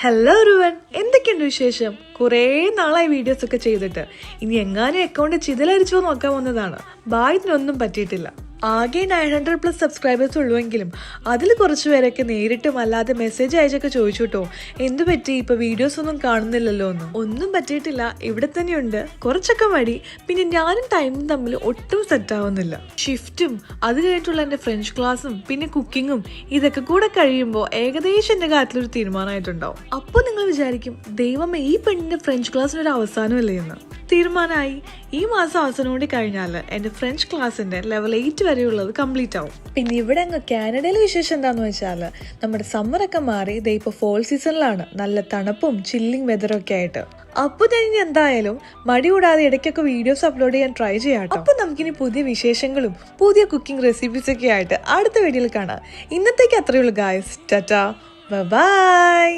Hello everyone, എന്തൊക്കെയുണ്ട് വിശേഷം? കുറേ നാളായി വീഡിയോസ് ഒക്കെ ചെയ്തിട്ട്. ഇനി എങ്ങാനും അക്കൗണ്ട് ചിതലരിച്ചോ നോക്കാൻ വന്നതാണ്. ഭാഗ്യത്തിനൊന്നും പറ്റിയിട്ടില്ല. ആകെ 900+ സബ്സ്ക്രൈബേഴ്സ് ഉള്ളുവെങ്കിലും അതിൽ കുറച്ച് പേരൊക്കെ നേരിട്ടും അല്ലാതെ മെസ്സേജ് അയച്ചൊക്കെ ചോദിച്ചു കേട്ടോ, എന്തു പറ്റി ഇപ്പൊ വീഡിയോസ് ഒന്നും കാണുന്നില്ലല്ലോ എന്ന്. ഒന്നും പറ്റിയിട്ടില്ല, ഇവിടെ തന്നെയുണ്ട്. കുറച്ചൊക്കെ മടി, പിന്നെ ഞാനും ടൈമും തമ്മിൽ ഒട്ടും സെറ്റ് ആവുന്നില്ല. ഷിഫ്റ്റും അത് കഴിഞ്ഞിട്ടുള്ള എന്റെ ഫ്രഞ്ച് ക്ലാസ്സും പിന്നെ കുക്കിങ്ങും ഇതൊക്കെ കൂടെ കഴിയുമ്പോൾ ഏകദേശം എന്റെ കാര്യത്തിലൊരു തീരുമാനമായിട്ടുണ്ടാവും. അപ്പൊ നിങ്ങൾ വിചാരിക്കും, ദൈവമേ ഈ പെണ്ണിന്റെ ഫ്രഞ്ച് ക്ലാസ്സിനൊരു അവസാനമല്ലേ എന്ന്. തീരുമാനമായി. ഈ മാസം അവസാനം കൂടി കഴിഞ്ഞാൽ എന്റെ ഫ്രഞ്ച് ക്ലാസ്സിന്റെ ലെവൽ 8 വരെയുള്ളത് കംപ്ലീറ്റ് ആവും. പിന്നെ ഇവിടെ അങ്ങ് കാനഡയിലെ വിശേഷം എന്താന്ന് വെച്ചാൽ, നമ്മുടെ സമ്മറൊക്കെ മാറി ദേ ഇപ്പൊ ഫോൾ സീസണിലാണ്. നല്ല തണുപ്പും ചില്ലിങ് വെതറൊക്കെ ആയിട്ട്. അപ്പൊ ഞാൻ ഇനി എന്തായാലും മടി കൂടാതെ ഇടയ്ക്കൊക്കെ വീഡിയോസ് അപ്ലോഡ് ചെയ്യാൻ ട്രൈ ചെയ്യാട്ടോ. അപ്പൊ നമുക്കിനി പുതിയ വിശേഷങ്ങളും പുതിയ കുക്കിംഗ് റെസിപ്പീസ് ഒക്കെ ആയിട്ട് അടുത്ത വീഡിയോയിൽ കാണാം. ഇന്നത്തേക്ക് അത്രയുള്ളൂ ഗായ്സ്. ടാറ്റാ, ബൈ.